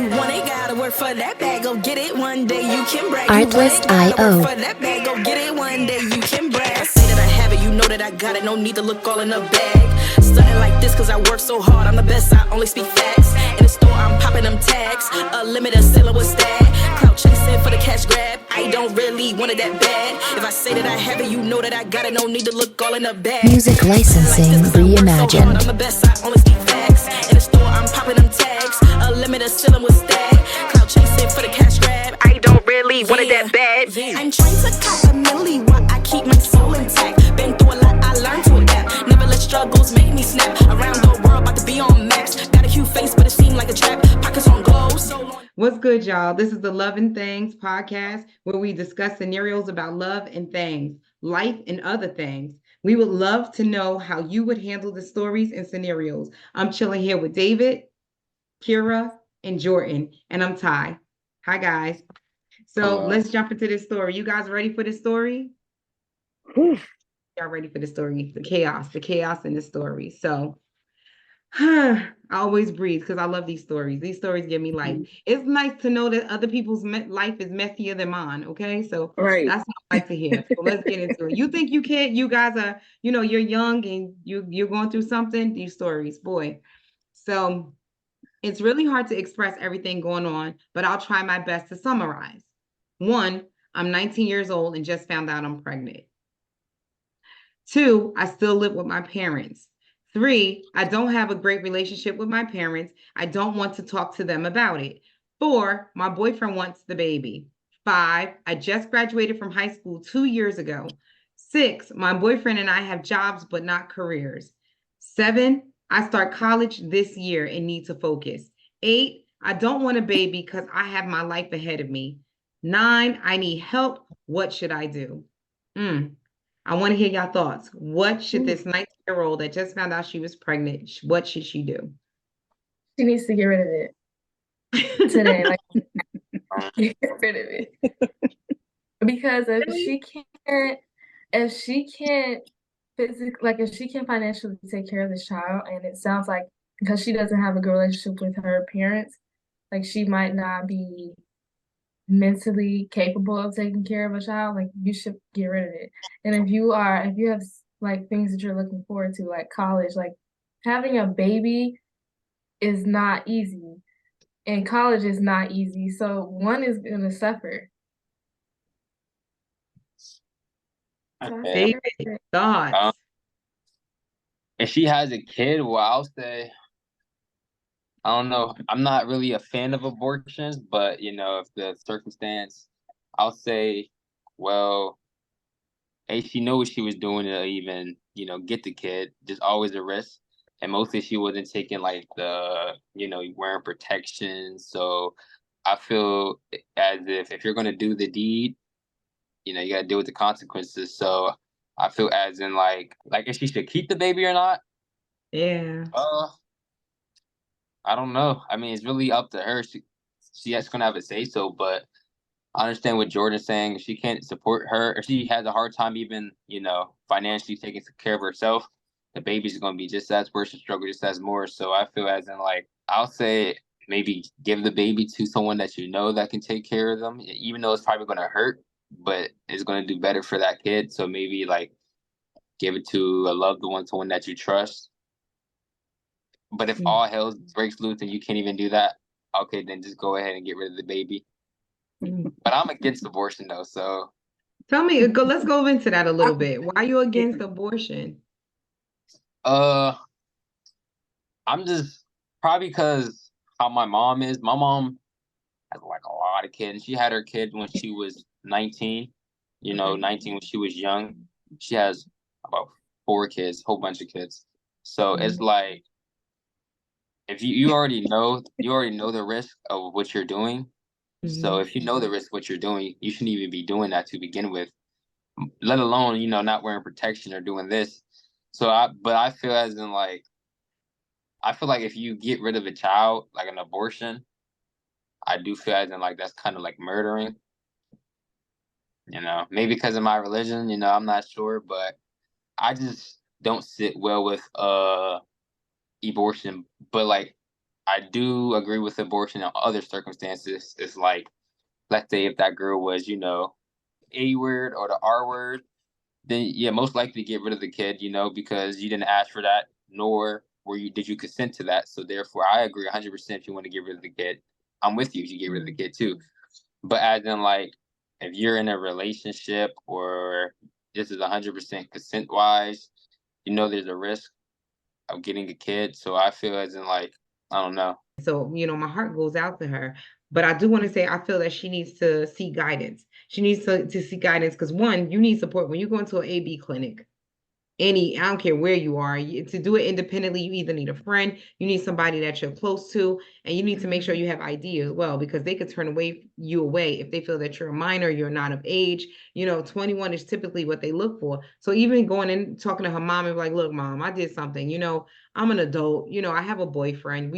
want it, gotta work for that bag. Go get it one day, you can brag. Artlist.io. For that bag, go get it one day, you can brag. I say that I have it, you know that I got it. No need to look all in the bag. Stunting like this, cause I work so hard. I'm the best, I only speak facts. In the store, I'm popping them tags. A limited seller with stag. Clout chasing for the cash grab. I don't really want it that bad. If I say that I have it, you know that I got it. No need to look all in the bag. Music licensing reimagined. I'm the best, I only speak facts. In the store, I'm popping them tags. A limited ceiling with stag. Clout chasing for the cash grab. I don't really want it that bad. I'm trying to cop a milli while I keep my soul intact. Been through a lot, I learned to adapt. Never let struggles make me snap. Around the world, about to be on maps. Got a cute face, but it seemed like a trap. Pockets on glow, so long. What's good, y'all? This is the LoveNThangz podcast, where we discuss scenarios about love and things, life and other things. We would love to know how you would handle the stories and scenarios. I'm chilling here with David, Kira, and Jordan, and I'm Ty. Hi, guys. So let's jump into this story. You guys ready for this story? Y'all ready for the story? The chaos in the story. So I always breathe because I love these stories. These stories give me life. It's nice to know that other people's life is messier than mine. Okay, so that's what I like to hear. So let's get into it. You think you can't? You guys are, you're young and you're going through something. These stories, boy. So it's really hard to express everything going on, but I'll try my best to summarize. 1, I'm 19 years old and just found out I'm pregnant. 2, I still live with my parents. 3, I don't have a great relationship with my parents. I don't want to talk to them about it. 4, my boyfriend wants the baby. 5, I just graduated from high school 2 years ago. 6, my boyfriend and I have jobs but not careers. 7, I start college this year and need to focus. 8, I don't want a baby because I have my life ahead of me. 9, I need help. What should I do? I want to hear your thoughts. What should this 19-year-old that just found out she was pregnant, what should she do? She needs to get rid of it today. Get rid of it. Because if she can't physically, if she can't financially take care of this child, and it sounds like because she doesn't have a good relationship with her parents, she might not be mentally capable of taking care of a child, you should get rid of it. And if you have things that you're looking forward to, like college, having a baby is not easy, and college is not easy, so one is gonna suffer. David, thoughts? If she has a kid, well, I'll say, I don't know. I'm not really a fan of abortions, but if the circumstance, I'll say, well, hey, she knew what she was doing to even, get the kid. Just always a risk, and mostly she wasn't taking the, wearing protection. So I feel as if you're gonna do the deed, you gotta deal with the consequences. So I feel as in if she should keep the baby or not. Yeah. I don't know. I mean, it's really up to her. She's gonna have a say so, but I understand what Jordan's saying. If she can't support her, if she has a hard time even, financially taking care of herself, the baby's gonna be just as worse and struggle just as more. So I feel as in I'll say maybe give the baby to someone that that can take care of them, even though it's probably gonna hurt, but it's gonna do better for that kid. So maybe give it to a loved one, someone that you trust. But if all hell breaks loose and you can't even do that, okay, then just go ahead and get rid of the baby. But I'm against abortion though, so. Tell me, let's go into that a little bit. Why are you against abortion? I'm just probably because how my mom is. My mom has a lot of kids. She had her kid when she was 19. 19 when she was young. She has about 4 kids, whole bunch of kids. So it's if you already know the risk of what you're doing. So if you know the risk of what you're doing, you shouldn't even be doing that to begin with, let alone, not wearing protection or doing this. So I feel as in I feel if you get rid of a child, an abortion, I do feel as in that's kind of murdering. Maybe because of my religion, I'm not sure, but I just don't sit well with abortion. But I I do agree with abortion in other circumstances. It's like, let's say if that girl was, you know, A word or the R word, then yeah, most likely get rid of the kid, you know, because you didn't ask for that, nor did you consent to that. So therefore, I agree 100% if you want to get rid of the kid. I'm with you if you get rid of the kid too. But as in like, if you're in a relationship or this is 100% consent wise, you know, there's a risk of getting a kid. So I feel as in like, I don't know. So, you know, my heart goes out to her. But I do want to say, I feel that she needs to seek guidance. She needs to seek guidance because, one, you need support. When you go into an AB clinic, I don't care where you are, to do it independently, you either need a friend, you need somebody that you're close to, and you need to make sure you have ID as well, because they could turn you away if they feel that you're a minor, you're not of age. You know, 21 is typically what they look for. So even going and talking to her mom and like, look, mom, I did something, you know, I'm an adult, you know, I have a been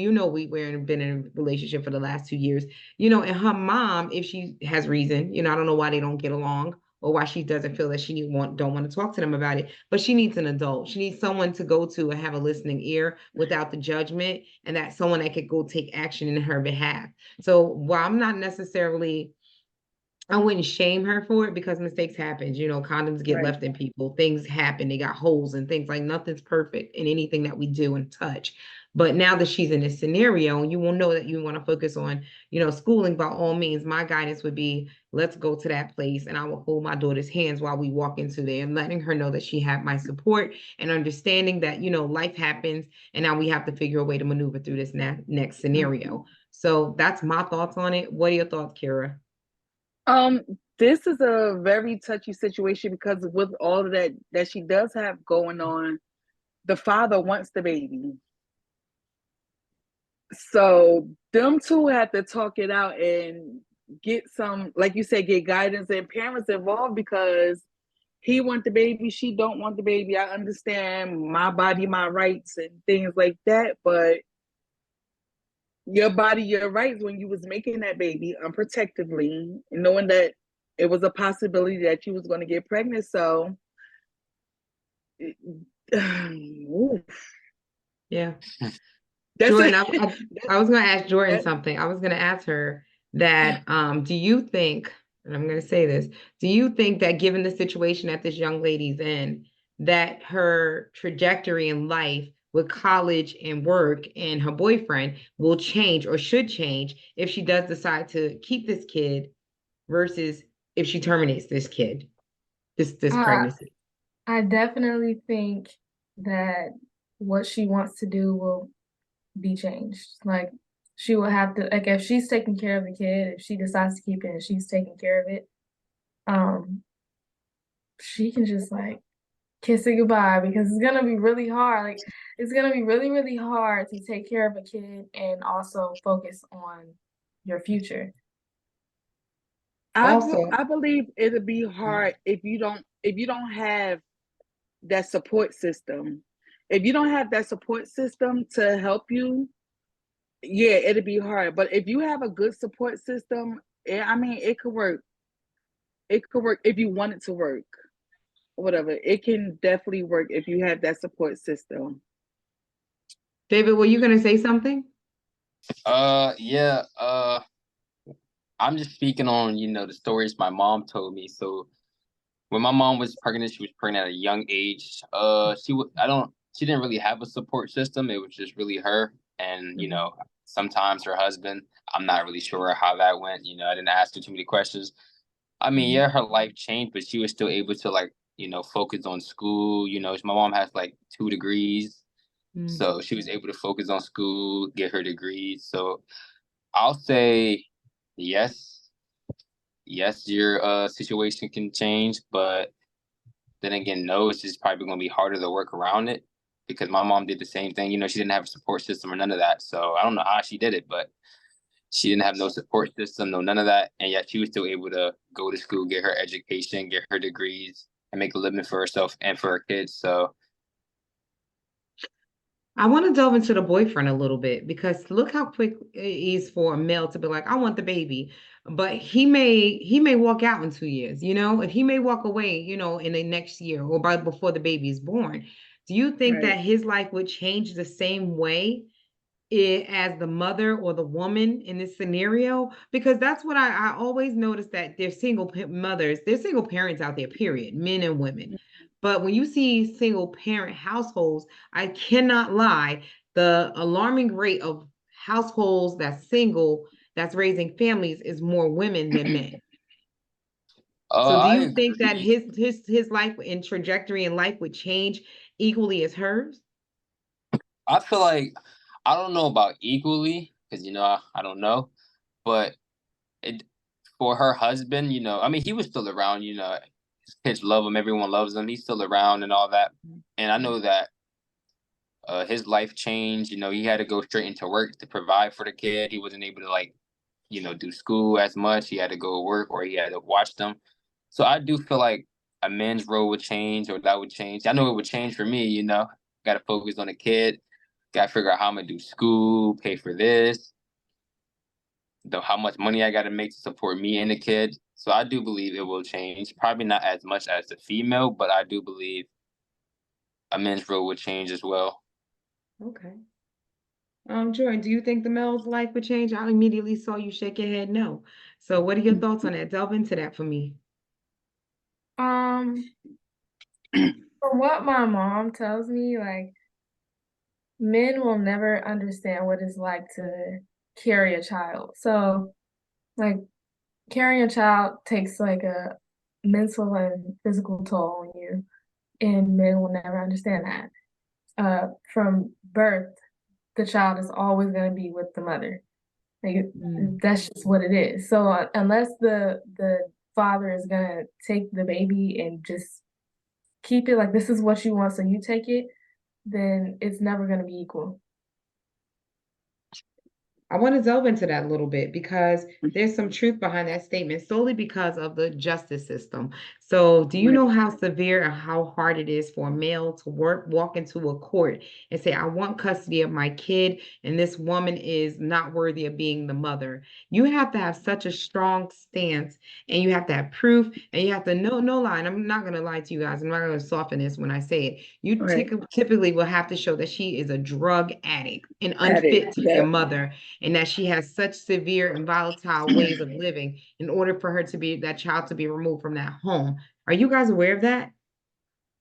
in a relationship for the last 2 years, you know, and her mom, if she has reason, you know, I don't know why they don't get along, or why she doesn't feel that don't want to talk to them about it. But she needs an adult. She needs someone to go to and have a listening ear without the judgment, and that someone that could go take action in her behalf. So while I'm not necessarily, I wouldn't shame her for it, because mistakes happen. You know, condoms get left in people. Things happen. They got holes and things. Like, nothing's perfect in anything that we do and touch. But now that she's in this scenario, you will know that you want to focus on, you know, schooling. By all means, my guidance would be, let's go to that place, and I will hold my daughter's hands while we walk into there, and letting her know that she had my support, and understanding that, you know, life happens, and now we have to figure a way to maneuver through this next scenario. So that's my thoughts on it. What are your thoughts, Kira? This is a very touchy situation, because with all of that she does have going on, the father wants the baby. So them two have to talk it out and get some, like you said, get guidance and parents involved, because he want the baby, she don't want the baby. I understand my body, my rights and things like that, but your body, your rights when you was making that baby unprotectedly, knowing that it was a possibility that you was going to get pregnant. So yeah. Jordan, I was going to ask Jordan something. I was going to ask her that, do you think, and I'm going to say this, do you think that given the situation that this young lady's in, that her trajectory in life with college and work and her boyfriend will change, or should change, if she does decide to keep this kid versus if she terminates this kid, this pregnancy? I definitely think that what she wants to do will be changed. Like, she will have to, like, if she's taking care of the kid, if she decides to keep it and she's taking care of it, she can just like kiss it goodbye, because it's gonna be really hard. Like, it's gonna be really, really hard to take care of a kid and also focus on your future. I believe it'll be hard if you don't have that support system. If you don't have that support system to help you, yeah, it'll be hard. But if you have a good support system, I mean, it could work. It could work if you want it to work. Whatever. It can definitely work if you have that support system. David, were you going to say something? Yeah. I'm just speaking on, you know, the stories my mom told me. So when my mom was pregnant, she was pregnant at a young age. She didn't really have a support system. It was just really her and, you know, sometimes her husband. I'm not really sure how that went. You know, I didn't ask her too many questions. I mean, yeah, her life changed, but she was still able to, like, you know, focus on school. You know, my mom has like 2 degrees. So she was able to focus on school, get her degrees. So I'll say yes, your situation can change, but then again, no, it's just probably going to be harder to work around it, because my mom did the same thing. You know, she didn't have a support system or none of that. So I don't know how she did it, but she didn't have no support system, no none of that. And yet she was still able to go to school, get her education, get her degrees, and make a living for herself and for her kids. So I want to delve into the boyfriend a little bit, because look how quick it is for a male to be like, I want the baby. But he may walk out in 2 years, you know, and he may walk away, you know, in the next year or before the baby is born. Do you think that his life would change the same way it as the mother or the woman in this scenario, because that's what I always notice, that there's mothers, there's single parents out there, period, men and women. But when you see single parent households, I cannot lie, the alarming rate of households that's single, that's raising families, is more women than men. So do I you think that agree. his life and trajectory in life would change equally as hers? I feel like I don't know about equally because I don't know, but it for her husband, I mean, he was still around. His kids love him, everyone loves him. He's still around and all that, and I know that his life changed. He had to go straight into work to provide for the kid. He wasn't able to do school as much. He had to go to work or he had to watch them. So I do feel like a man's role would change, or that would change. I know it would change for me. Got to focus on the kid. Got to figure out how I'm gonna do school, pay for this, how much money I got to make to support me and the kid. So I do believe it will change. Probably not as much as the female, but I do believe a man's role would change as well. Okay. Jordan, do you think the male's life would change? I immediately saw you shake your head no. So what are your thoughts on that? Delve into that for me. Um, from what my mom tells me, like men will never understand what it's like to carry a child. So, like carrying a child takes like a mental and physical toll on you, and men will never understand that. From birth, the child is always going to be with the mother. Like that's just what it is. So unless the father is gonna take the baby and just keep it like this is what you want, so you take it, then it's never gonna be equal. I want to delve into that a little bit because there's some truth behind that statement solely because of the justice system. So, do you know how severe and how hard it is for a male to walk into a court and say, I want custody of my kid, and this woman is not worthy of being the mother? You have to have such a strong stance, and you have to have proof, and you have to know, no lie. And I'm not going to lie to you guys. I'm not going to soften this when I say it. You typically will have to show that she is a drug addict and unfit to be a mother, and that she has such severe and volatile ways of living in order for her to be that child to be removed from that home. Are you guys aware of that?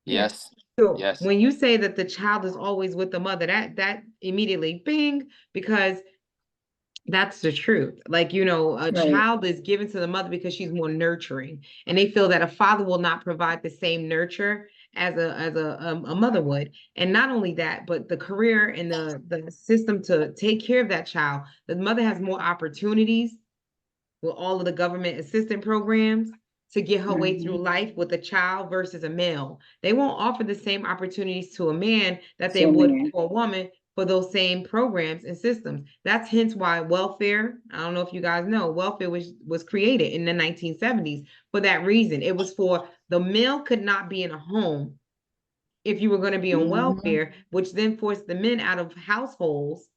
Yes. So Yes. when you say that the child is always with the mother, that immediately bing, because that's the truth. Like, a child is given to the mother because she's more nurturing, and they feel that a father will not provide the same nurture as a mother would. And not only that, but the career and the system to take care of that child, the mother has more opportunities with all of the government assistance programs to get her way through life with a child versus a male. They won't offer the same opportunities to a man that they would for a woman for those same programs and systems. That's hence why welfare, I don't know if you guys know, welfare was created in the 1970s for that reason. It was for the male could not be in a home if you were going to be on welfare, which then forced the men out of households.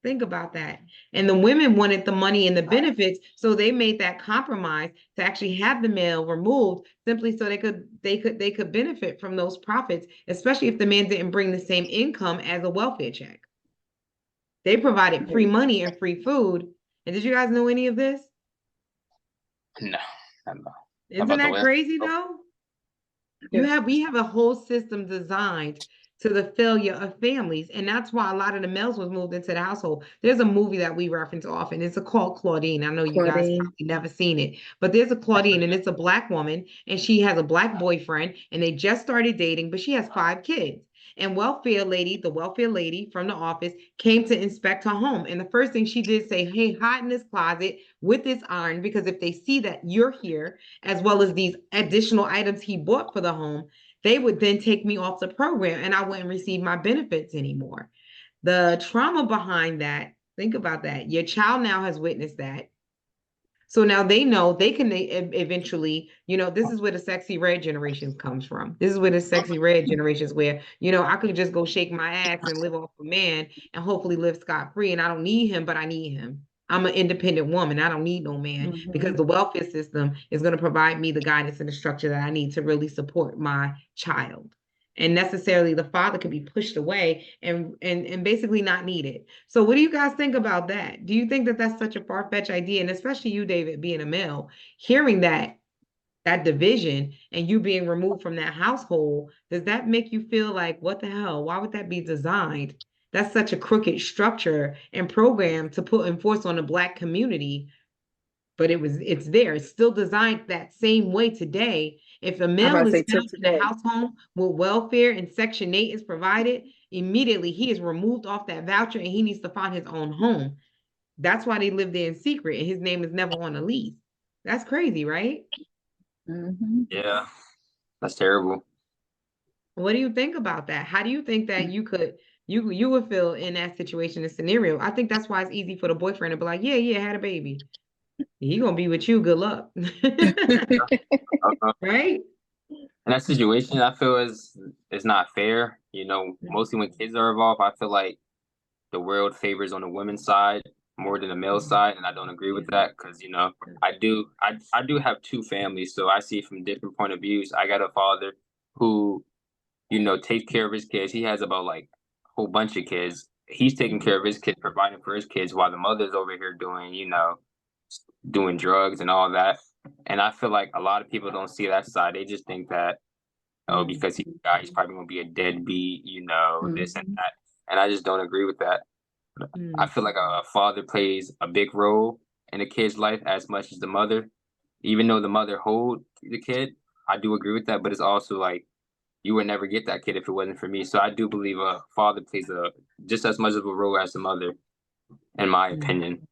Think about that. And the women wanted the money and the benefits, so they made that compromise to actually have the male removed simply so they could benefit from those profits, especially if the man didn't bring the same income as a welfare check. They provided free money and free food. And did you guys know any of this? No, I'm not. Isn't that crazy though? We have a whole system designed to the failure of families, and that's why a lot of the males was moved into the household. There's a movie that we reference often. It's called Claudine. I know you guys probably never seen it, but there's a Claudine, and it's a Black woman, and she has a Black boyfriend, and they just started dating, but she has 5 kids. And the welfare lady from the office came to inspect her home. And the first thing she did say, hey, hide in this closet with this iron, because if they see that you're here, as well as these additional items he bought for the home, they would then take me off the program and I wouldn't receive my benefits anymore. The trauma behind that, think about that. Your child now has witnessed that. So now they know they can eventually, this is where the sexy red generation comes from. This is where the sexy red generation is where, I could just go shake my ass and live off a man and hopefully live scot-free. And I don't need him, but I need him. I'm an independent woman. I don't need no man because the welfare system is going to provide me the guidance and the structure that I need to really support my child. and necessarily the father could be pushed away and basically not needed. So what do you guys think about that? Do you think that that's such a far-fetched idea? And especially you, David, being a male, hearing that division and you being removed from that household, does that make you feel like, what the hell? Why would that be designed? That's such a crooked structure and program to put enforce on the Black community, but it's there. It's still designed that same way today. If a I'm male about to is say till found in a today. house home with welfare and Section 8 is provided, immediately he is removed off that voucher and he needs to find his own home. That's why they live there in secret and his name is never on a lease. That's crazy, right? Yeah, that's terrible. What do you think about that? How do you think that you would feel in that situation and scenario? I think that's why it's easy for the boyfriend to be like, yeah, had a baby. He gonna be with you. Good luck. Right? In that situation, I feel is not fair. You know, mostly when kids are involved, I feel like the world favors on the women's side more than the male side, and I don't agree with that because you know I do have two families, so I see it from different point of views. I got a father who you know takes care of his kids. He has about like a whole bunch of kids. He's taking care of his kids, providing for his kids, while the mother's over here doing you know doing drugs and all that. And I feel like a lot of people don't see that side. They just think that oh, because he's a guy, he's probably gonna be a deadbeat, you know, this and that. And I just don't agree with that. I feel like a father plays a big role in a kid's life as much as the mother. Even though the mother hold the kid, I do agree with that. But it's also like you would never get that kid if it wasn't for me. So I do believe a father plays a just as much of a role as the mother, in my opinion.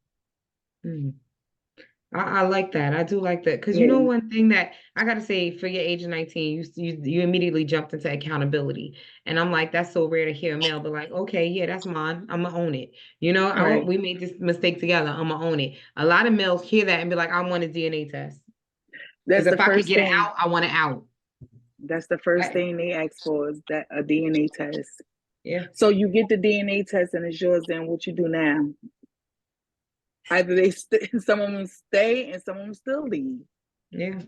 I like that. I do like that. Because you Yeah. know, one thing that I gotta say for your age of 19, you immediately jumped into accountability. And I'm like, that's so rare to hear a male be like, okay, yeah, that's mine. I'm gonna own it. You know, Right. we made this mistake together. I'm gonna own it. A lot of males hear that and be like, I want a DNA test. That's Because the if I could first get it thing. out, I want it out. That's the first Right. thing they ask for is that a DNA test. Yeah. So you get the DNA test and it's yours. Then what you do now? Either some of them stay and some of them still leave. Yeah.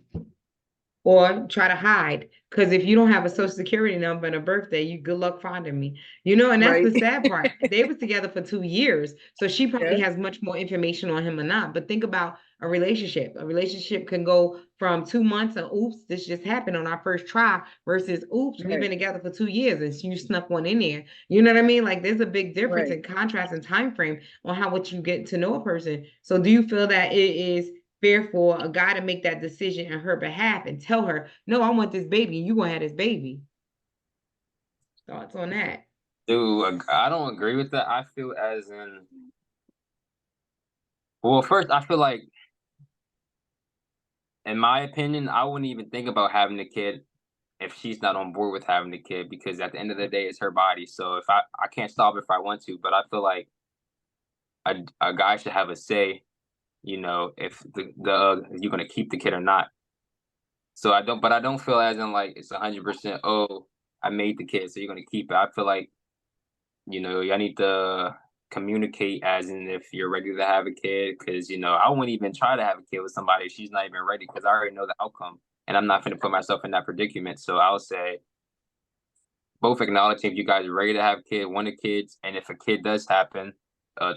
Or try to hide. Because if you don't have a social security number and a birthday, you good luck finding me. You know, and that's Right. the sad part. They was together for 2 years. So she probably Yeah. has much more information on him or not. But think about a relationship. A relationship can go from 2 months and oops, this just happened on our first try versus oops, we've been Right. together for 2 years and you snuck one in there. You know what I mean? Like there's a big difference Right. in contrast and time frame on how what you get to know a person. So do you feel that it is fair for a guy to make that decision on her behalf and tell her, no, I want this baby and you gonna have this baby? Thoughts on that? Dude, I don't agree with that. I feel as in well, first I feel like in my opinion, I wouldn't even think about having a kid if she's not on board with having a kid because at the end of the day it's her body. So if I can't stop it if I want to, but I feel like a guy should have a say, you know, if you're gonna keep the kid or not. So I don't feel as in like it's 100%. Oh, I made the kid, so you're gonna keep it. I feel like you know y'all need to communicate as in if you're ready to have a kid, because you know I wouldn't even try to have a kid with somebody if she's not even ready because I already know the outcome and I'm not gonna put myself in that predicament. So I'll say both acknowledging if you guys are ready to have a kid, want a kids, and if a kid does happen,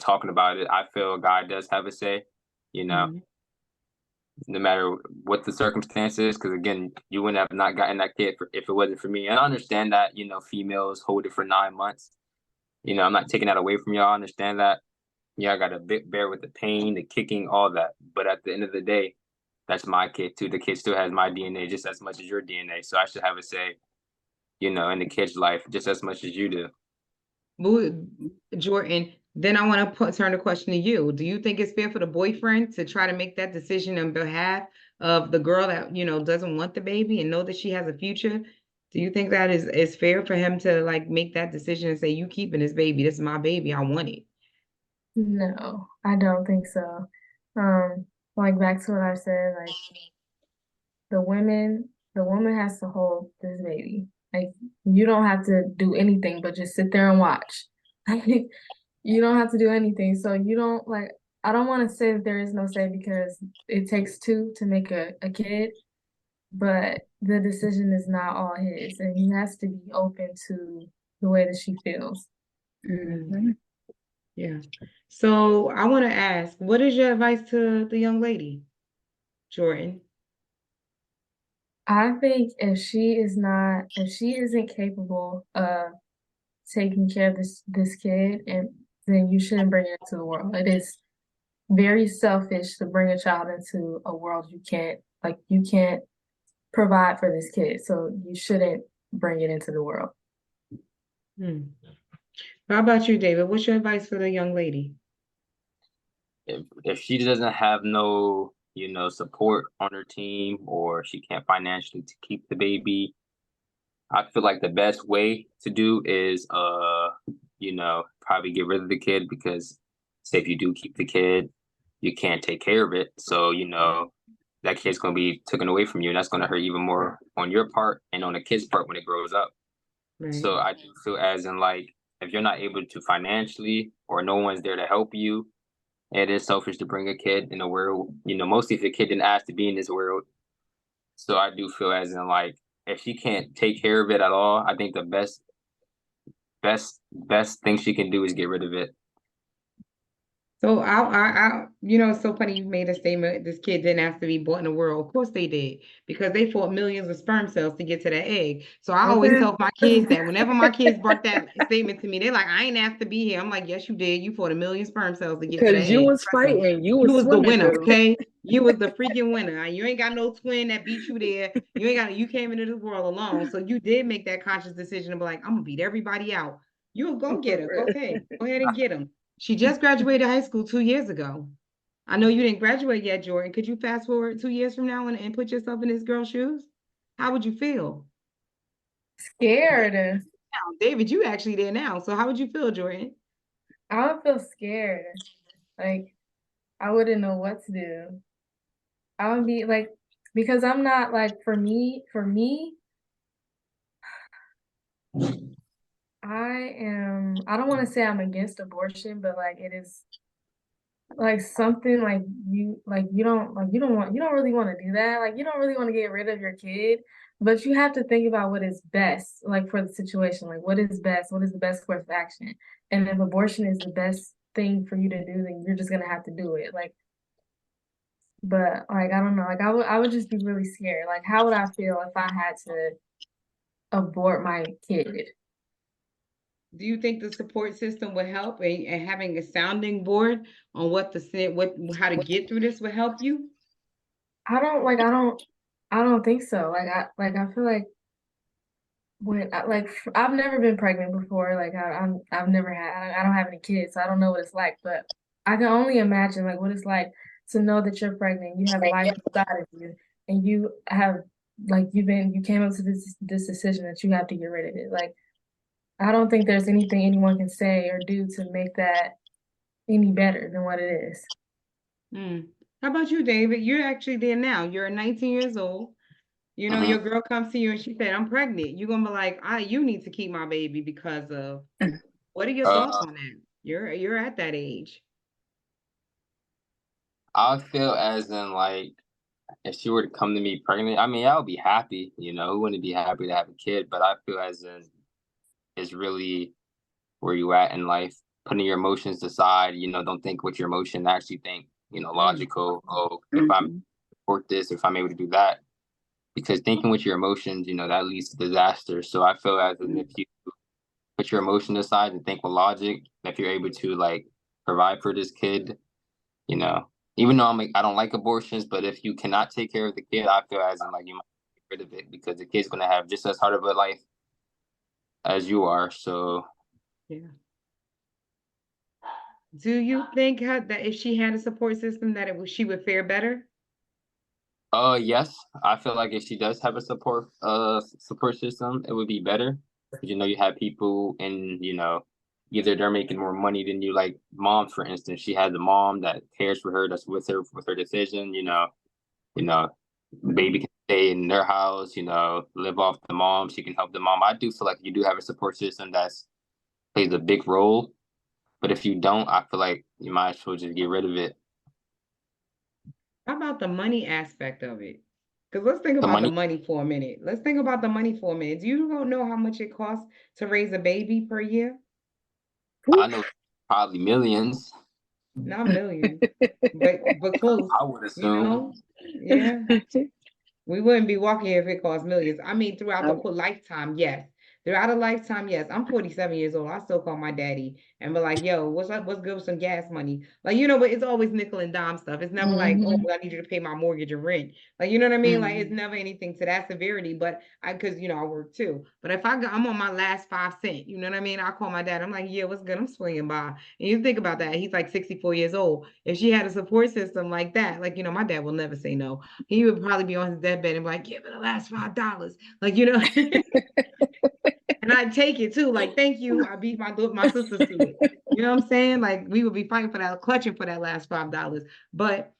talking about it. I feel a guy does have a say. You know, no matter what the circumstances, because again, you wouldn't have not gotten that kid if it wasn't for me. And I understand that, you know, females hold it for 9 months. You know, I'm not taking that away from y'all. I understand that. Yeah, I got to bear with the pain, the kicking, all that. But at the end of the day, that's my kid too. The kid still has my DNA just as much as your DNA. So I should have a say, you know, in the kid's life just as much as you do. Jordan, then I want to turn the question to you. Do you think it's fair for the boyfriend to try to make that decision on behalf of the girl that, you know, doesn't want the baby and know that she has a future? Do you think that is fair for him to like make that decision and say, you keeping this baby, this is my baby, I want it? No, I don't think so. Like back to what I said, like the woman has to hold this baby. Like you don't have to do anything but just sit there and watch. Like you don't have to do anything. So you don't like I don't want to say that there is no say because it takes two to make a kid. but the decision is not all his, and he has to be open to the way that she feels. Mm-hmm. Yeah. So I want to ask, what is your advice to the young lady, Jordan? I think if she isn't capable of taking care of this kid, and then you shouldn't bring it into the world. It is very selfish to bring a child into a world you can't provide for this kid, so you shouldn't bring it into the world. Hmm. How about you, David? What's your advice for the young lady? If she doesn't have no, support on her team, or she can't financially to keep the baby, I feel like the best way to do is probably get rid of the kid, because say if you do keep the kid, you can't take care of it. So, that kid's gonna be taken away from you, and that's gonna hurt even more on your part and on the kid's part when it grows up. Right. So I do feel as in, like, if you're not able to financially, or no one's there to help you, it is selfish to bring a kid in the world, mostly if the kid didn't ask to be in this world. So I do feel as in, like, if she can't take care of it at all, I think the best thing she can do is get rid of it. So it's so funny you made a statement. This kid didn't have to be born in the world. Of course they did, because they fought millions of sperm cells to get to that egg. So I always Okay. tell my kids that whenever my kids brought that statement to me, they're like, "I ain't asked to be here." I'm like, "Yes, you did. You fought a million sperm cells to get to that Because you egg. was Trust me. fighting, you You was was the swimming winner, through. okay? You was the freaking winner. You ain't got no twin that beat you there. You came into the world alone. So you did make that conscious decision to be like, I'm gonna beat everybody out. You go get her. Okay, go ahead and get him. She just graduated high school 2 years ago. I know you didn't graduate yet, Jordan. Could you fast forward 2 years from now and put yourself in this girl's shoes? How would you feel? Scared. Now, David, you actually there now. So how would you feel, Jordan? I would feel scared. Like I wouldn't know what to do. I would be like, because I'm not like, for me, I don't want to say I'm against abortion, but like it is like something you don't really want to do that. Like you don't really want to get rid of your kid, but you have to think about what is best, like for the situation, like what is best, what is the best course of action. And if abortion is the best thing for you to do, then you're just gonna have to do it. Like, but like I don't know, like I would just be really scared. Like how would I feel if I had to abort my kid? Do you think the support system would help, and having a sounding board on how to get through this would help you? I don't think so. I feel like I've never been pregnant before. Like I've never I don't have any kids, so I don't know what it's like. But I can only imagine like what it's like to know that you're pregnant, you have life inside of you, and you have you came up to this decision that you have to get rid of it. Like I don't think there's anything anyone can say or do to make that any better than what it is. Hmm. How about you, David? You're actually there now. You're 19 years old. Your Mhm. girl comes to you and she said, I'm pregnant. You're gonna be like, you need to keep my baby because of what are your thoughts Uh, on that? You're at that age. I feel as in, like, if she were to come to me pregnant, I mean, I would be happy. Who wouldn't be happy to have a kid? But I feel as in it's really where you at in life, putting your emotions aside. Don't think what your emotion actually think. Mm. Logical. Oh, if I'm Mhm. support this, if I'm able to do that, because thinking with your emotions, that leads to disaster. So I feel as in if you put your emotion aside and think with logic, if you're able to, like, provide for this kid, you know, even though I don't like abortions, but if you cannot take care of the kid, I feel as in, like, you might get rid of it, because the kid's gonna have just as hard of a life as you are. So Yeah. Do you think that if she had a support system that she would fare better? yes, I feel like if she does have a support system, it would be better. 'Cause, you have people, and either they're making more money than you, like moms, for instance. She has a mom that cares for her, that's with her decision. You know, the baby can stay in their house. Live off the mom. She can help the mom. I do feel like you do have a support system that's plays a big role. But if you don't, I feel like you might as well just get rid of it. How about the money aspect of it? Because let's think The about the money, money for a minute. Let's think about the money for a minute. Do you don't know how much it costs to raise a baby per year? I know probably millions. Not millions, but close, I would you assume. know? Yeah. We wouldn't be walking if it cost millions. I mean, throughout the Um, whole lifetime, yes. Throughout a lifetime, yes. I'm 47 years old. I still call my daddy and be like, yo, what's up? What's good with some gas money? Like, but it's always nickel and dime stuff. It's never like, oh, mhm, I need you to pay my mortgage and rent. Like, you know what I mean? Like, it's mhm, never anything to that severity. But cause I work too. But if I'm on my last 5 cents, you know what I mean? I call my dad. I'm like, yeah, what's good? I'm swinging by. And you think about that. He's like 64 years old. If she had a support system like that, like, my dad will never say no. He would probably be on his deathbed and be like, give me the last $5. Like, and I'd take it too. Like, thank you. I beat my sisters to it. You know what I'm saying? Like, we would be fighting for that, clutching for that last $5. But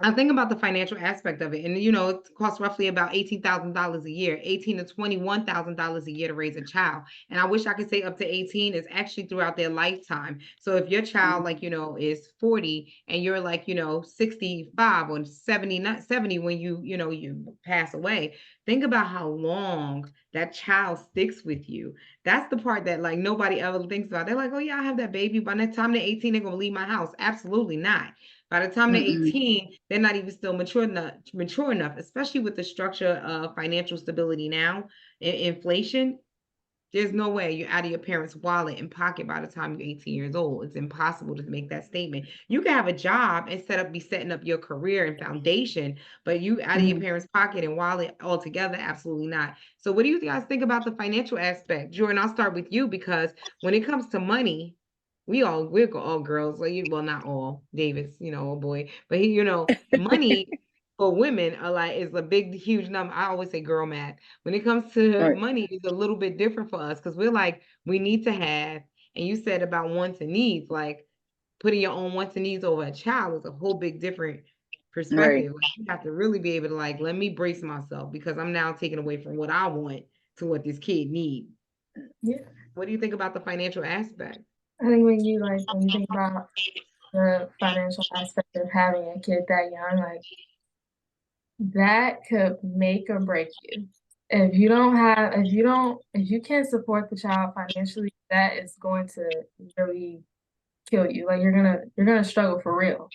I think about the financial aspect of it, and it costs roughly about $18,000 a year, 18 to $21,000 a year to raise a child. And I wish I could say up to 18 is actually throughout their lifetime. So if your child, like is 40, and you're like 65 or 70, not 70 when you pass away, think about how long that child sticks with you. That's the part that like nobody ever thinks about. They're like, oh yeah, I have that baby. By the time they're 18, they're gonna leave my house. Absolutely not. By the time they're mm-mm. 18, they're not even still mature enough, especially with the structure of financial stability now, inflation. There's no way you're out of your parents' wallet and pocket by the time you're 18 years old. It's impossible to make that statement. You can have a job and be setting up your career and foundation, but you out of your Mhm. parents' pocket and wallet altogether, absolutely not. So what do you guys think about the financial aspect? Jordan, I'll start with you because when it comes to money, we're all girls, like well, not all, Davis, a boy, but money for women are like is a big, huge number. I always say girl math. When it comes to Right, money, it's a little bit different for us because we're like, we need to have, and you said about wants and needs, like putting your own wants and needs over a child is a whole big different right. perspective. Like you have to really be able to like, let me brace myself because I'm now taking away from what I want to what this kid needs. Yeah. What do you think about the financial aspect? I think when you think about the financial aspect of having a kid that young, like that could make or break you. If you can't support the child financially, that is going to really kill you. Like you're gonna struggle for real.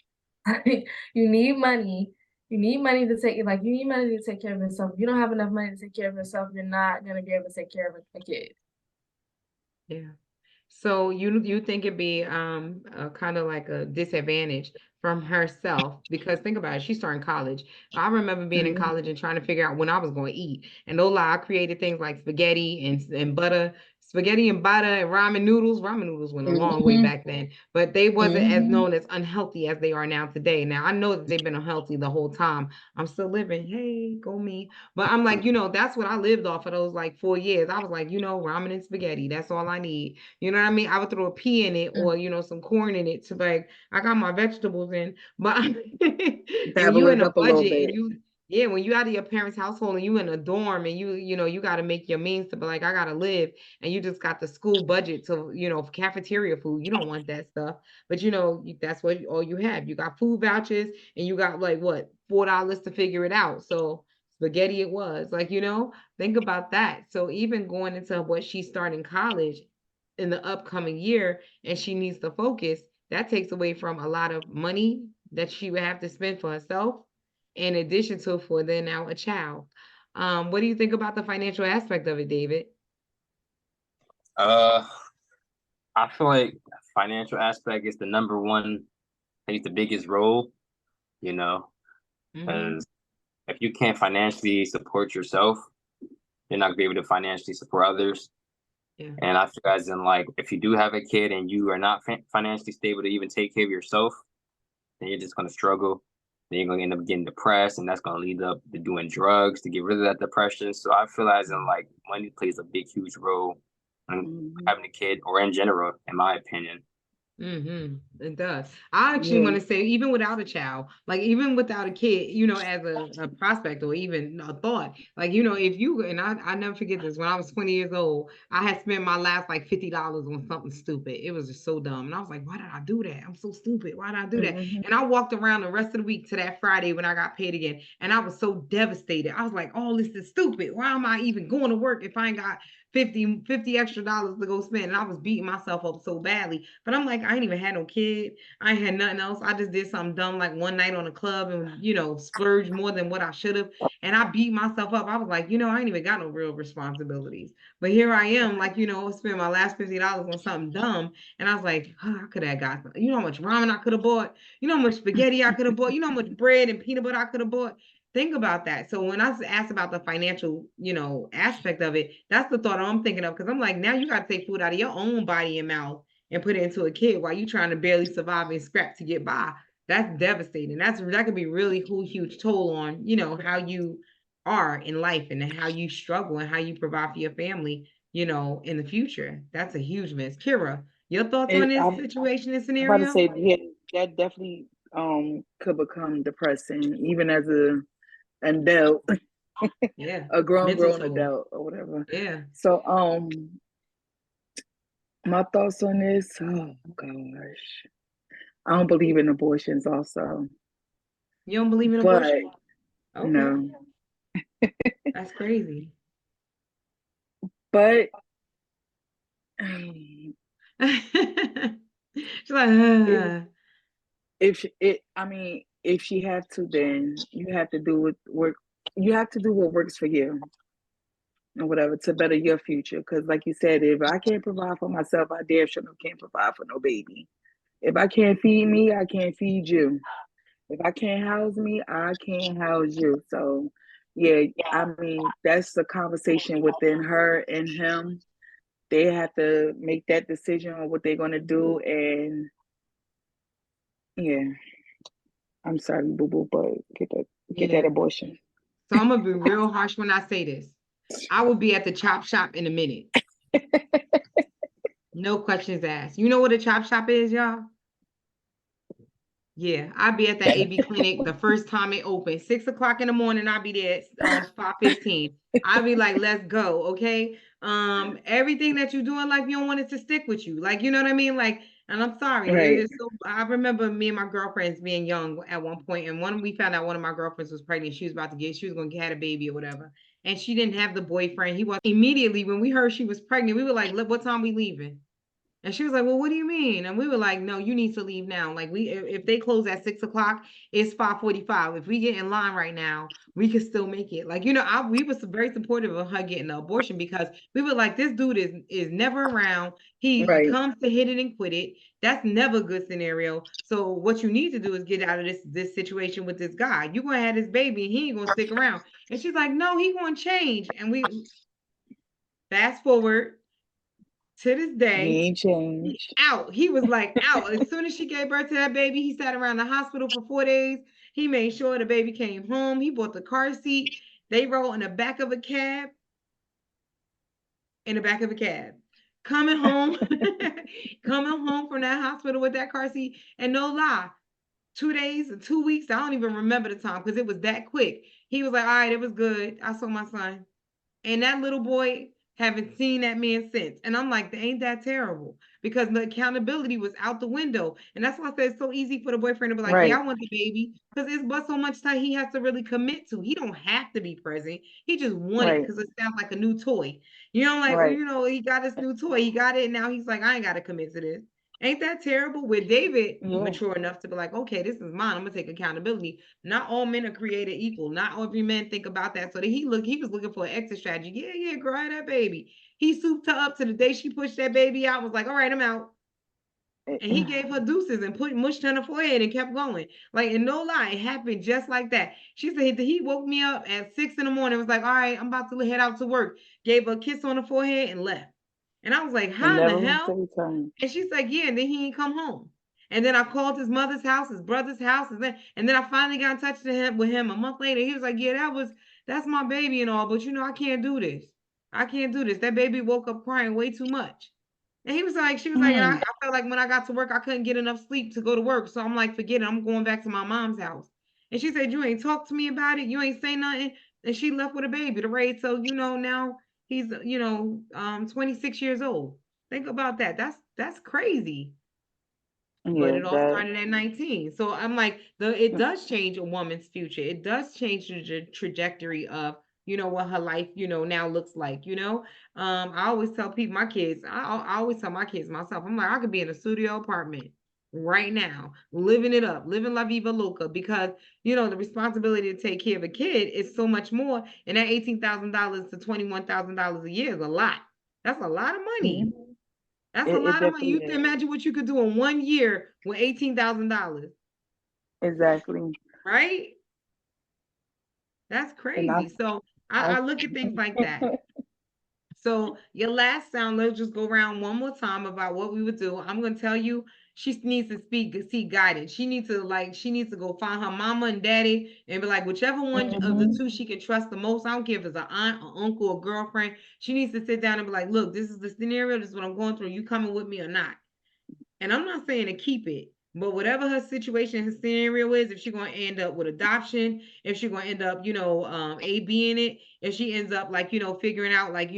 Like you need money. You need money to you need money to take care of yourself. If you don't have enough money to take care of yourself, you're not gonna be able to take care of a kid. Yeah. So you think it'd be kind of like a disadvantage from herself because think about it, she's starting college. I remember being in Mhm. college and trying to figure out when I was going to eat. And no lie, I created things like spaghetti and butter and ramen noodles. Ramen noodles went a long way Mhm. back then, but they wasn't as Mhm. known as unhealthy as they are now today. Now I know that they've been unhealthy the whole time. I'm still living. Hey, go me. But I'm like, that's what I lived off of those like 4 years. I was like, ramen and spaghetti. That's all I need. You know what I mean? I would throw a pea in it or, some corn in it to like, I got my vegetables in. But when you Dabble in it a up a little budget bit. and when you out of your parents' household and you in a dorm and you got to make your means to be like, I got to live and you just got the school budget to, for cafeteria food. You don't want that stuff. But, that's what all you have. You got food vouchers and you got like what, $4 to figure it out. So spaghetti it was like, think about that. So even going into what she's starting college, in the upcoming year and she needs to focus, that takes away from a lot of money that she would have to spend for herself, in addition to for then now a child. What do you think about the financial aspect of it, David? Uh, I feel like financial aspect is the number one, plays the biggest role, you know, Mm-hmm. because if you can't financially support yourself, you're not gonna be able to financially support others. Yeah. And I feel as in like, if you do have a kid and you are not financially stable to even take care of yourself, then you're just gonna struggle. Then you're gonna end up getting depressed, and that's gonna lead up to doing drugs to get rid of that depression. So I feel as in like money plays a big, huge role in Mhm. having a kid, or in general, in my opinion. It does. I actually want Yeah. to say, even without a child, like even without a kid, you know, as a prospect or even a thought, like, you know, if you, and I never forget this, when I was 20 years old, I had spent my last like $50 on something stupid. It was just so dumb. And I was like, why did I do that? I'm so stupid. Why did I do that? Mhm. And I walked around the rest of the week to that Friday when I got paid again. And I was so devastated. I was like, oh, this is stupid. Why am I even going to work if I ain't got 50 extra dollars to go spend? And I was beating myself up so badly. But I'm like, I ain't even had no kid. I ain't had nothing else. I just did something dumb like one night on a club and, you know, splurged more than what I should have. And I beat myself up. I was like, you know, I ain't even got no real responsibilities. But here I am, like, you know, spend my last $50 on something dumb. And I was like, oh, I could have got, you know how much ramen I could have bought? You know how much spaghetti I could have bought? You know how much bread and peanut butter I could have bought? Think about that. So when I was asked about the financial, you know, aspect of it, that's the thought I'm thinking of. Because I'm like, now you got to take food out of your own body and mouth and put it into a kid while you trying to barely survive and scrap to get by. That's devastating. That could be really huge toll on, you know, how you are in life and how you struggle and how you provide for your family, you know, in the future. That's a huge miss. Kira, your thoughts on And this I'm situation and about to scenario? say, yeah, that definitely could become depressing, even as a adult, Yeah. a Mental grown toll. adult or whatever. Yeah. So my thoughts on this, oh gosh. I don't believe in abortions also. You don't believe in But abortion? Okay. no. That's crazy. But She's like, if I mean, if she have to, then you have to do what work. You have to do what works for you or whatever to better your future. Because, like you said, if I can't provide for myself, I damn sure can't provide for no baby. If I can't feed me, I can't feed you. If I can't house me, I can't house you. So, yeah, I mean, that's a conversation within her and him. They have to make that decision on what they're gonna do, and yeah, I'm sorry, boo boo, but get that yeah. abortion. So I'm gonna be real harsh when I say this. I will be at the chop shop in a minute. No questions asked. You know what a chop shop is, y'all? Yeah, I'll be at that AB clinic the first time it opens. 6 o'clock in the morning, I'll be there at 5:15. I'll be like, let's go, okay? Everything that you do in life, you don't want it to stick with you. Like, you know what I mean? Like, and I'm sorry. Right, It's so I remember me and my girlfriends being young at one point, and we found out one of my girlfriends was pregnant. She was gonna get a baby or whatever. And she didn't have the boyfriend. He was immediately when we heard she was pregnant, we were like, look, what time we leaving? And she was like, well, what do you mean? And we were like, no, you need to leave now. Like if they close at 6 o'clock, it's 5:45. If we get in line right now, we can still make it. Like, you know, we was very supportive of her getting the abortion because we were like, this dude is never around. He right, comes to hit it and quit it. That's never a good scenario. So what you need to do is get out of this situation with this guy. You're gonna have this baby and he ain't gonna stick around. And she's like, no, he gonna change. And we fast forward to this he day, ain't he changed. out. He was like out. As soon as she gave birth to that baby, he sat around the hospital for 4 days. He made sure the baby came home. He bought the car seat. They rode in the back of a cab. In the back of a cab. Coming home, coming home from that hospital with that car seat. And no lie, 2 days or 2 weeks, I don't even remember the time because it was that quick. He was like, all right, it was good. I saw my son. And that little boy haven't seen that man since. And I'm like, ain't that terrible? Because the accountability was out the window. And that's why I said it's so easy for the boyfriend to be like, yeah, Right, I want the baby. Because it's but so much time he has to really commit to. He don't have to be present. He just want it right, because it sounds like a new toy. You know, like, right. you know, he got this new toy. He got it. And now he's like, I ain't got to commit to this. Ain't that terrible? With David Yeah, mature enough to be like, okay, this is mine. I'm gonna take accountability. Not all men are created equal. Not every man think about that. So that he was looking for an exit strategy. Yeah, yeah, girl, have that baby. He souped her up to the day she pushed that baby out. Was like, all right, I'm out. And he gave her deuces and mushed her in the forehead and kept going. Like, and no lie, it happened just like that. She said he woke me up at 6 in the morning. Was like, all right, I'm about to head out to work. Gave her a kiss on the forehead and left. And I was like, and how in the never to hell? return. And she's like, yeah, and then he ain't come home. And then I called his mother's house, his brother's house, and then I finally got in touch with him a month later. He was like, yeah, that's my baby and all, but you know, I can't do this. I can't do this. That baby woke up crying way too much. And he was like, she was like, and I felt like when I got to work, I couldn't get enough sleep to go to work. So I'm like, forget it. I'm going back to my mom's house. And she said, you ain't talk to me about it. You ain't say nothing. And she left with a baby to raise. So, now he's, 26 years old. Think about that. That's crazy. But Yeah, it all that. started at 19. So I'm like, it does change a woman's future. It does change the trajectory of, what her life, now looks like, I always tell people, my kids, I always tell my kids myself, I'm like, I could be in a studio apartment right now, living it up, living La Viva Loca, because, the responsibility to take care of a kid is so much more. And that $18,000 to $21,000 a year is a lot. That's a lot of money. That's a It lot of money. definitely You can is. imagine what you could do in 1 year with $18,000, Exactly. right? That's And crazy. So I look at things like that. So your last sound, let's just go around one more time about what we would do. I'm gonna tell you, she needs to seek guidance. She needs to go find her mama and daddy and be like, whichever one of the two she can trust the most. I don't care if it's an aunt, or uncle, or girlfriend. She needs to sit down and be like, look, this is the scenario, this is what I'm going through. You coming with me or not? And I'm not saying to keep it, but whatever her situation, her scenario is, if she's gonna end up with adoption, if she's gonna end up, A B in it, if she ends up like, figuring out like,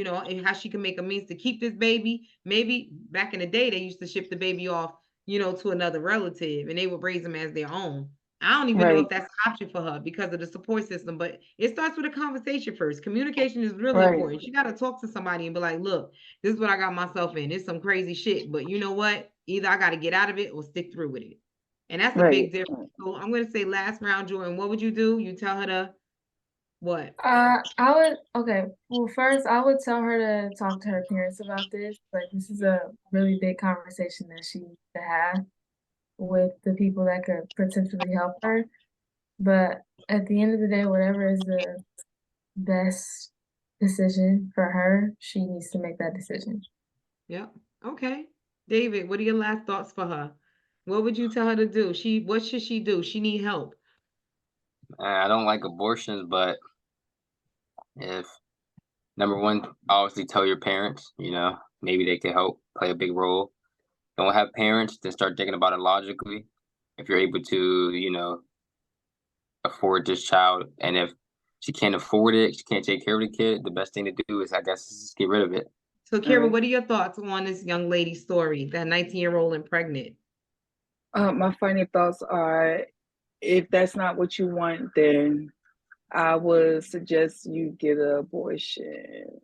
how she can make a means to keep this baby. Maybe back in the day they used to ship the baby off, to another relative and they would raise them as their own. I don't even know if Right, that's an option for her because of the support system, but it starts with a conversation first. Communication is really right, important. She got to talk to somebody and be like, look, this is what I got myself in. It's some crazy shit, but you know what? Either I got to get out of it or stick through with it. And that's a right. big difference. So I'm going to say last round, Jordan, what would you do? You tell her to what? Okay. Well, first, I would tell her to talk to her parents about this. Like, this is a really big conversation that she needs to have with the people that could potentially help her. But at the end of the day, whatever is the best decision for her, she needs to make that decision. Yep. Okay. David, what are your last thoughts for her? What would you tell her to do? What should she do? She need help. I don't like abortions, but if number one, obviously tell your parents, maybe they could help play a big role. Don't have parents, then start thinking about it logically. If you're able to, afford this child, and if she can't afford it, she can't take care of the kid, the best thing to do is, I guess, just get rid of it. So, Kira, what are your thoughts on this young lady's story, that 19-year-old and pregnant? My final thoughts are, if that's not what you want, then I would suggest you get an abortion.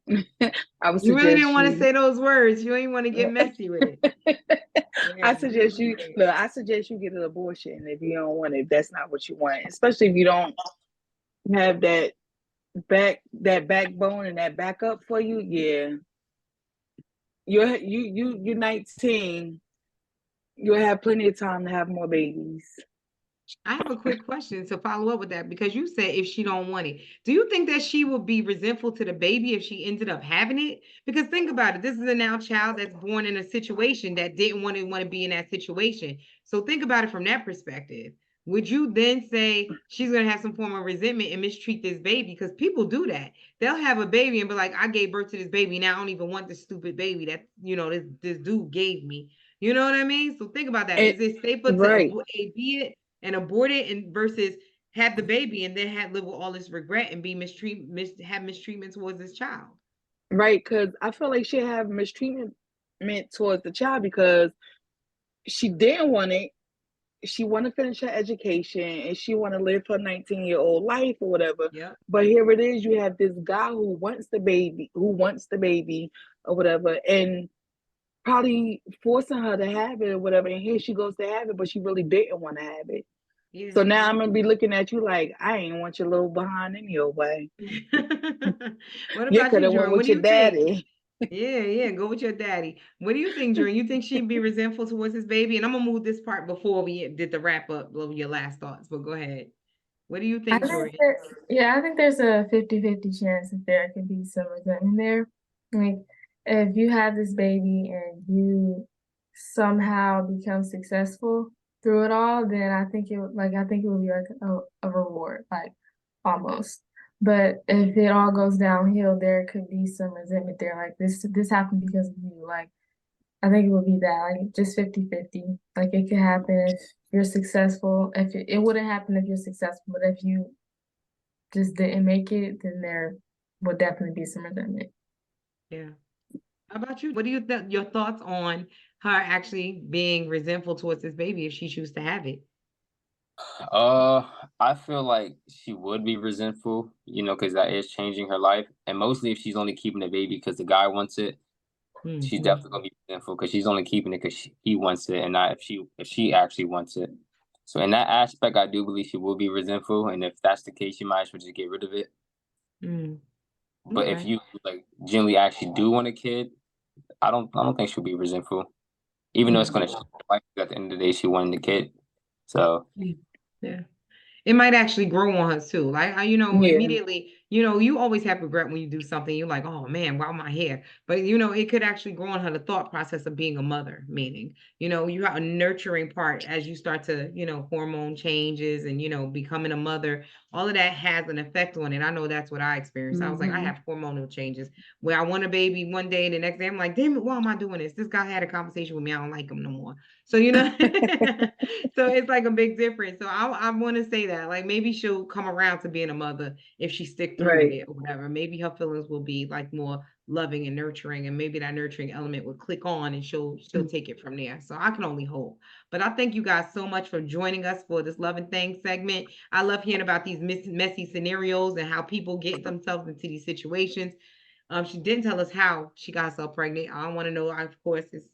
I would You really didn't suggest want to you. say those words. You ain't want to get messy with it. Yeah, I suggest you. Look, I suggest you get an abortion if you don't want it. If that's not what you want, especially if you don't have that backbone and that backup for you. Yeah, you're 19. You'll have plenty of time to have more babies. I have a quick question to follow up with that, because you said if she don't want it. Do you think that she will be resentful to the baby if she ended up having it? Because think about it, this is a now child that's born in a situation that didn't want to be in that situation. So think about it from that perspective. Would you then say she's going to have some form of resentment and mistreat this baby? Because people do that. They'll have a baby and be like, I gave birth to this baby. Now I don't even want this stupid baby that, this dude gave me. You know what I mean? So think about that. And, Is it safer right. to be it and abort it, and versus have the baby and then live with all this regret and be have mistreatment towards this child? Right, because I feel like she have mistreatment towards the child because she didn't want it. She want to finish her education and she want to live her 19-year-old life or whatever. Yeah. But here it is, you have this guy who wants the baby or whatever, and probably forcing her to have it or whatever. And here she goes to have it, but she really didn't want to have it. Yeah. So now I'm gonna be looking at you like I ain't want your little behind any old way. What You about could you, have went Jordan? What with do your you think? daddy. Yeah, go with your daddy. What do you think, Jordan? You think she'd be resentful towards his baby? And I'm gonna move this part before we did the wrap up of your last thoughts, but go ahead. What do you I think, Jordan? I think there's a 50-50 chance that there could be some resentment there. Like, if you have this baby and you somehow become successful through it all, then I think it would be like a reward, like almost. But if it all goes downhill, there could be some resentment there. Like, this happened because of you. Like, I think it would be that, like just 50-50. Like it could happen if you're successful. If it wouldn't happen if you're successful, but if you just didn't make it, then there would definitely be some resentment. Yeah. How about you? What do you your thoughts on her actually being resentful towards this baby if she chooses to have it? I feel like she would be resentful, because that is changing her life, and mostly if she's only keeping the baby because the guy wants it, she's Mhm. definitely gonna be resentful because she's only keeping it because he wants it, and not if she actually wants it. So in that aspect, I do believe she will be resentful, and if that's the case, you might as well just get rid of it. Mm. But if Okay. you like genuinely actually do want a kid, I don't think she'll be resentful, even though it's Mm. gonna change her life. At the end of the day, she wanted the kid, so Yeah. Yeah. It might actually grow on her too. Like Yeah. immediately, you always have regret when you do something. You're like, oh man, why am I here? But it could actually grow on her the thought process of being a mother, meaning, you have a nurturing part as you start to, hormone changes and, becoming a mother. All of that has an effect on it. I know that's what I experienced. I was like, I Hmm. have hormonal changes where I want a baby one day and the next day I'm like, damn it, why am I doing this? This guy had a conversation with me. I don't like him no more. So, so it's like a big difference. So I want to say that, like, maybe she'll come around to being a mother if she stick through with Right. it or whatever. Maybe her feelings will be like more loving and nurturing, and maybe that nurturing element will click on and she'll take it from there. So I can only hope. But I thank you guys so much for joining us for this Love and Things segment. I love hearing about these messy scenarios and how people get themselves into these situations. She didn't tell us how she got herself pregnant. I don't want to know. Of course, it's,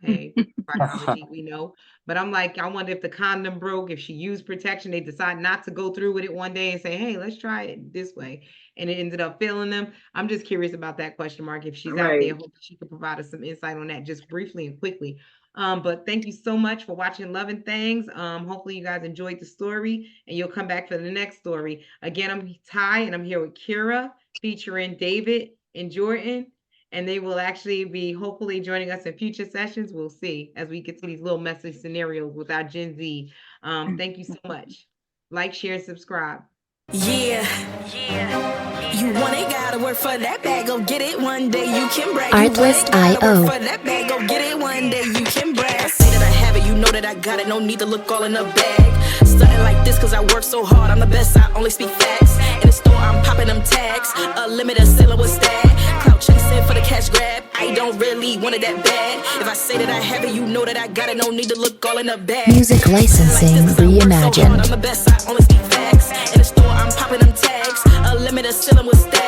hey, biology, we know. But I'm like, I wonder if the condom broke, if she used protection, they decide not to go through with it one day and say, hey, let's try it this way. And it ended up failing them. I'm just curious about that question mark. If she's out there, Right. hope she could provide us some insight on that just briefly and quickly. But thank you so much for watching Love and Things. Hopefully you guys enjoyed the story and you'll come back for the next story. Again, I'm Ty and I'm here with Kira featuring David and Jordan, and they will actually be hopefully joining us in future sessions. We'll see as we get to these little message scenarios with our Gen Z. Thank you so much. Like, share, and subscribe. Yeah, you want it, gotta work for that bag, go get it one day, you can brag. Artlist You want it, gotta IO. work for that bag, go get it one day, you can brag. I say that I have it, you know that I got it, no need to look all in the bag. Stunting like this cause I work so hard, I'm the best, I only speak facts. In the store, I'm popping them tags, a limited seller was that. Clout chasing for the cash grab, I don't really want it that bad. If I say that I have it, you know that I got it, no need to look all in the bag. Music licensing reimagined. I'm the best, I only speak facts. In the store, I'm popping them tags. A limited ceiling with stacks.